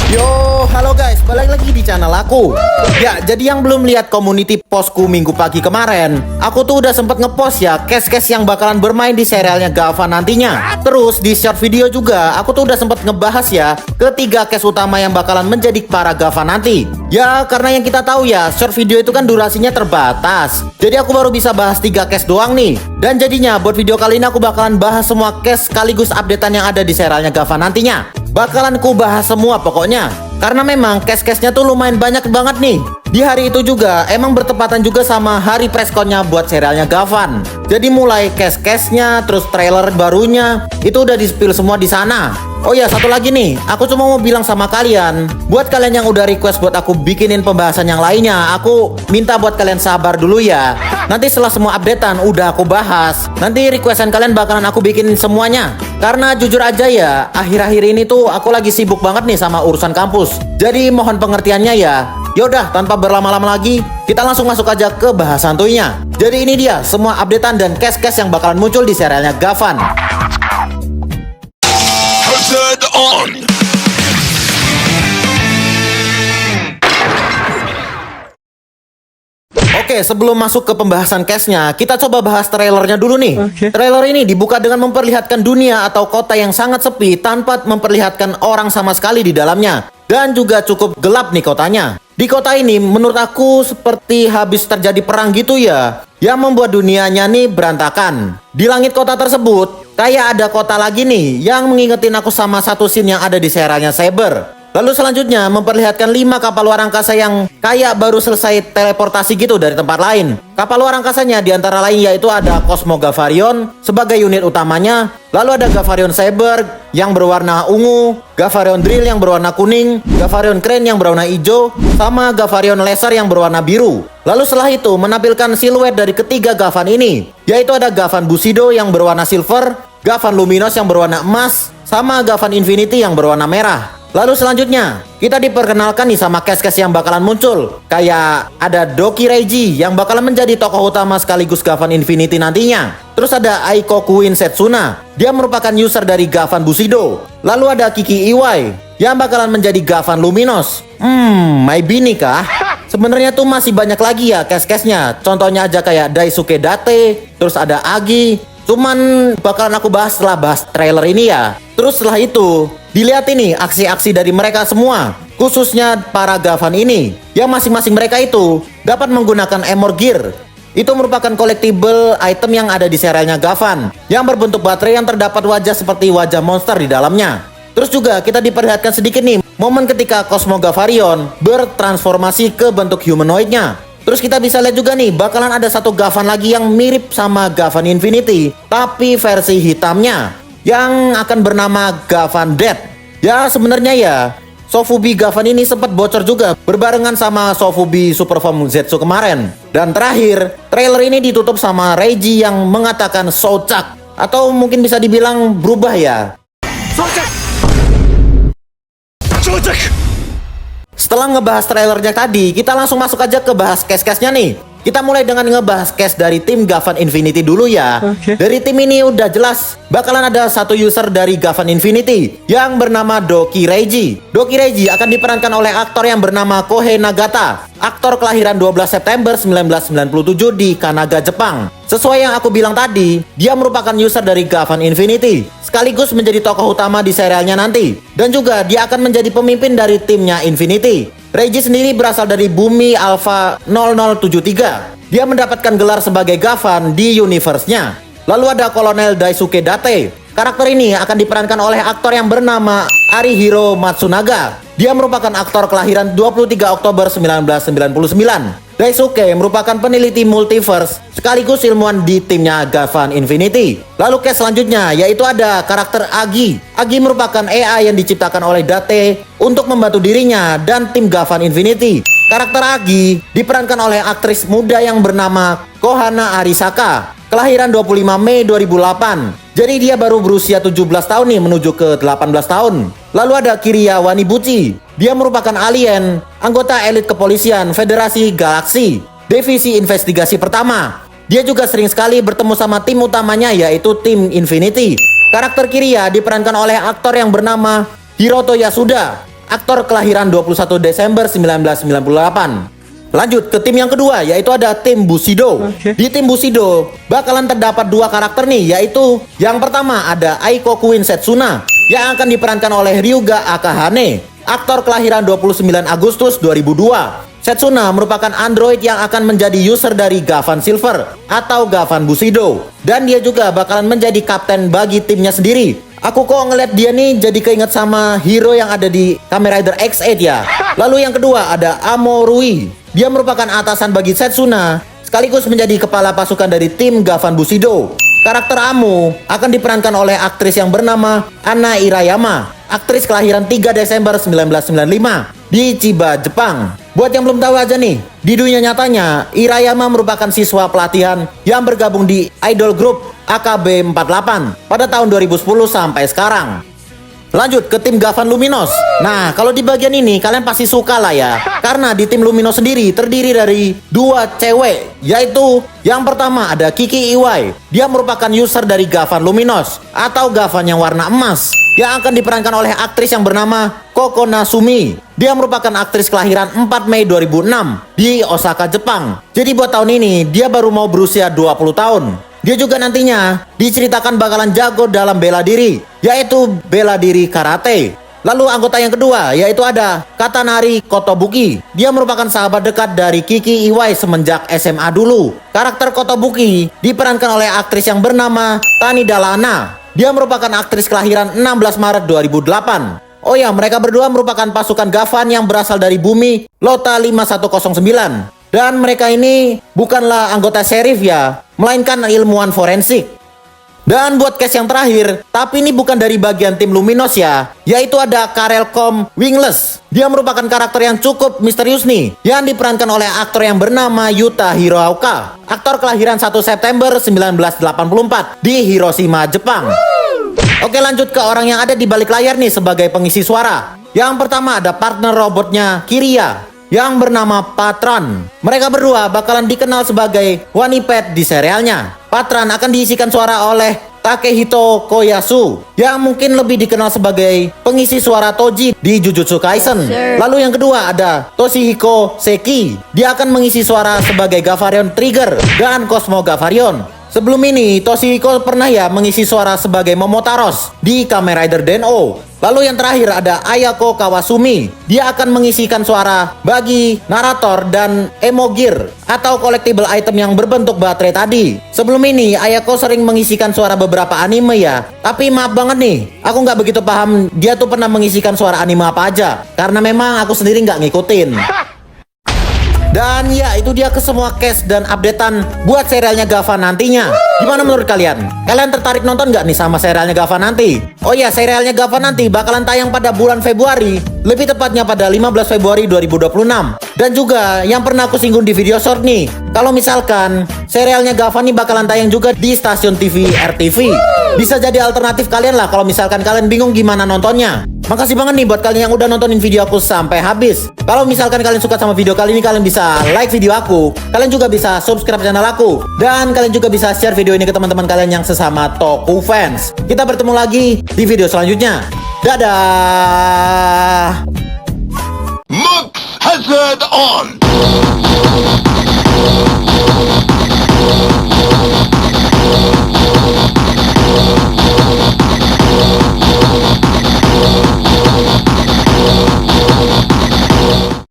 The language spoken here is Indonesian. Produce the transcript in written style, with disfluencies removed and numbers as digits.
Yo, halo guys, balik lagi di channel aku. Ya, jadi yang belum lihat community postku minggu pagi kemarin, aku tuh udah sempet ngepost ya case-case yang bakalan bermain di serialnya Gavan nantinya. Terus di short video juga, aku tuh udah sempet ngebahas ya ketiga case utama yang bakalan menjadi para Gavan nanti. Ya, karena yang kita tahu ya, short video itu kan durasinya terbatas. Jadi aku baru bisa bahas 3 case doang nih. Dan jadinya buat video kali ini aku bakalan bahas semua case sekaligus updatean yang ada di serialnya Gavan nantinya. Bakalan ku bahas semua pokoknya. Karena memang case-case-nya tuh lumayan banyak banget nih. Di hari itu juga emang bertepatan juga sama hari pressconnya buat serialnya Gavan. Jadi mulai case-case-nya, terus trailer barunya, itu udah di-spill semua di sana. Oh ya, satu lagi nih, aku cuma mau bilang sama kalian, buat kalian yang udah request buat aku bikinin pembahasan yang lainnya, aku minta buat kalian sabar dulu ya. Nanti setelah semua updatean udah aku bahas, nanti requestan kalian bakalan aku bikinin semuanya. Karena jujur aja ya, akhir-akhir ini tuh aku lagi sibuk banget nih sama urusan kampus. Jadi mohon pengertiannya ya. Yaudah, tanpa berlama-lama lagi, kita langsung masuk aja ke bahas santuinya. Jadi ini dia semua updatean dan case-case yang bakalan muncul di serialnya Gavan. Hazard on. Oke, sebelum masuk ke pembahasan case-nya, kita coba bahas trailernya dulu nih. Trailer ini dibuka dengan memperlihatkan dunia atau kota yang sangat sepi tanpa memperlihatkan orang sama sekali di dalamnya. Dan juga cukup gelap nih kotanya. Di kota ini menurut aku seperti habis terjadi perang gitu ya, yang membuat dunianya nih berantakan. Di langit kota tersebut, kayak ada kota lagi nih yang mengingetin aku sama satu scene yang ada di serialnya Saber. Lalu selanjutnya memperlihatkan 5 kapal luar angkasa yang kayak baru selesai teleportasi gitu dari tempat lain. Kapal luar angkasanya diantara lain yaitu ada Cosmo Gavarion sebagai unit utamanya. Lalu ada Gavarion Saber yang berwarna ungu, Gavarion Drill yang berwarna kuning, Gavarion Crane yang berwarna hijau, sama Gavarion Laser yang berwarna biru. Lalu setelah itu menampilkan siluet dari ketiga Gavan ini, yaitu ada Gavan Bushido yang berwarna silver, Gavan Luminos yang berwarna emas, sama Gavan Infinity yang berwarna merah. Lalu selanjutnya, kita diperkenalkan nih sama case-case yang bakalan muncul. Kayak ada Doki Reiji yang bakalan menjadi tokoh utama sekaligus Gavan Infinity nantinya. Terus ada Aiko Queen Setsuna, dia merupakan user dari Gavan Bushido. Lalu ada Kiki Iwai yang bakalan menjadi Gavan Luminos. Maybe nih kah? Sebenarnya tuh masih banyak lagi ya case-case-nya. Contohnya aja kayak Daisuke Date, terus ada Agi. Cuman bakalan aku bahas setelah bahas trailer ini ya. Terus setelah itu, dilihat ini aksi-aksi dari mereka semua, khususnya para Gavan ini, yang masing-masing mereka itu dapat menggunakan Armor Gear. Itu merupakan collectible item yang ada di serialnya Gavan, yang berbentuk baterai yang terdapat wajah seperti wajah monster di dalamnya. Terus juga kita diperlihatkan sedikit nih momen ketika Cosmo Gavarion bertransformasi ke bentuk humanoidnya. Terus kita bisa lihat juga nih bakalan ada satu Gavan lagi yang mirip sama Gavan Infinity, tapi versi hitamnya, yang akan bernama Gavan Dead. Ya sebenarnya ya, Sofubi Gavan ini sempat bocor juga berbarengan sama Sofubi Superform Zetsu kemarin. Dan terakhir, trailer ini ditutup sama Reiji yang mengatakan Souchak, atau mungkin bisa dibilang berubah ya. Souchak. Souchak. Setelah ngebahas trailernya tadi, kita langsung masuk aja ke bahas case-case-nya nih. Kita mulai dengan ngebahas case dari tim Gavan Infinity dulu ya. Dari tim ini udah jelas bakalan ada satu user dari Gavan Infinity yang bernama Doki Reiji. Doki Reiji akan diperankan oleh aktor yang bernama Kohei Nagata, aktor kelahiran 12 September 1997 di Kanaga, Jepang. Sesuai yang aku bilang tadi, dia merupakan user dari Gavan Infinity, sekaligus menjadi tokoh utama di serialnya nanti. Dan juga dia akan menjadi pemimpin dari timnya Infinity. Reiji sendiri berasal dari Bumi Alpha 0073. Dia mendapatkan gelar sebagai Gavan di universe-nya. Lalu ada Kolonel Daisuke Date. Karakter ini akan diperankan oleh aktor yang bernama Arihiro Matsunaga. Dia merupakan aktor kelahiran 23 Oktober 1999. Daisuke merupakan peneliti multiverse sekaligus ilmuwan di timnya Gavan Infinity. Lalu case selanjutnya yaitu ada karakter Agi. Agi merupakan AI yang diciptakan oleh Date untuk membantu dirinya dan tim Gavan Infinity. Karakter Agi diperankan oleh aktris muda yang bernama Kohana Arisaka, kelahiran 25 Mei 2008. Jadi dia baru berusia 17 tahun nih menuju ke 18 tahun. Lalu ada Kiriya Wanibuchi. Dia merupakan alien, anggota elit kepolisian Federasi Galaksi, Divisi Investigasi Pertama. Dia juga sering sekali bertemu sama tim utamanya yaitu tim Infinity. Karakter Kiriya diperankan oleh aktor yang bernama Hiroto Yasuda. aktor kelahiran 21 Desember 1998. Lanjut ke tim yang kedua, yaitu ada tim Bushido. Di tim Bushido bakalan terdapat dua karakter nih, yaitu yang pertama ada Aiko Queen Setsuna yang akan diperankan oleh Ryuga Akahane, aktor kelahiran 29 Agustus 2002. Setsuna merupakan android yang akan menjadi user dari Gavan Silver atau Gavan Bushido, dan dia juga bakalan menjadi kapten bagi timnya sendiri. Aku kok ngeliat dia nih jadi keinget sama hero yang ada di Kamen Rider X8 ya. Lalu yang kedua ada Amo Rui. Dia merupakan atasan bagi Setsuna sekaligus menjadi kepala pasukan dari tim Gavan Bushido. Karakter Amo akan diperankan oleh aktris yang bernama Anna Irayama, aktris kelahiran 3 Desember 1995 di Chiba, Jepang. Buat yang belum tahu aja nih, di dunia nyatanya Irayama merupakan siswa pelatihan yang bergabung di idol group AKB48 pada tahun 2010 sampai sekarang. Lanjut ke tim Gavan Luminos. Nah, kalau di bagian ini kalian pasti suka lah ya, karena di tim Luminos sendiri terdiri dari dua cewek, yaitu yang pertama ada Kiki Iwai. Dia merupakan user dari Gavan Luminos atau Gavan yang warna emas, yang akan diperankan oleh aktris yang bernama Koko Nasumi. Dia merupakan aktris kelahiran 4 Mei 2006 di Osaka, Jepang. Jadi buat tahun ini dia baru mau berusia 20 tahun. Dia juga nantinya diceritakan bakalan jago dalam bela diri, yaitu bela diri karate. Lalu anggota yang kedua yaitu ada Katanari Kotobuki. Dia merupakan sahabat dekat dari Kiki Iwai semenjak SMA dulu. Karakter Kotobuki diperankan oleh aktris yang bernama Tanida Lana. Dia merupakan aktris kelahiran 16 Maret 2008. Oh ya, mereka berdua merupakan pasukan Gavan yang berasal dari bumi Lota 5109. Dan mereka ini bukanlah anggota sheriff ya, melainkan ilmuwan forensik. Dan buat case yang terakhir, tapi ini bukan dari bagian tim Luminos ya, yaitu ada Karelcom Wingless. Dia merupakan karakter yang cukup misterius nih, yang diperankan oleh aktor yang bernama Yuta Hiroaoka, aktor kelahiran 1 September 1984 di Hiroshima, Jepang. Oke, lanjut ke orang yang ada di balik layar nih sebagai pengisi suara. Yang pertama ada partner robotnya Kiria yang bernama Patran. Mereka berdua bakalan dikenal sebagai Wanipet di serialnya. Patran akan diisikan suara oleh Takehito Koyasu yang mungkin lebih dikenal sebagai pengisi suara Toji di Jujutsu Kaisen. Lalu yang kedua ada Toshihiko Seki. Dia akan mengisi suara sebagai Gavarion Trigger dan Cosmo Gavarion. Sebelum ini Toshihiko pernah ya mengisi suara sebagai Momotaros di Kamen Rider Den-O. Lalu yang terakhir ada Ayako Kawasumi. Dia akan mengisikan suara bagi narator dan Emogir atau collectible item yang berbentuk baterai tadi. Sebelum ini Ayako sering mengisikan suara beberapa anime ya. Tapi maaf banget nih, aku nggak begitu paham dia tuh pernah mengisikan suara anime apa aja, karena memang aku sendiri nggak ngikutin. Dan ya, itu dia ke semua case dan updatean buat serialnya Gavan nantinya. Gimana menurut kalian? Kalian tertarik nonton nggak nih sama serialnya Gavan nanti? Oh ya, serialnya Gavan nanti bakalan tayang pada bulan Februari, lebih tepatnya pada 15 Februari 2026. Dan juga yang pernah aku singgung di video short nih, kalau misalkan serialnya Gavan nih bakalan tayang juga di stasiun TV RTV. Bisa jadi alternatif kalian lah kalau misalkan kalian bingung gimana nontonnya. Makasih banget nih buat kalian yang udah nontonin video aku sampai habis. Kalau misalkan kalian suka sama video kali ini, kalian bisa like video aku. Kalian juga bisa subscribe channel aku. Dan kalian juga bisa share video ini ke teman-teman kalian yang sesama Toku fans. Kita bertemu lagi di video selanjutnya. Dadah! Look hazard on!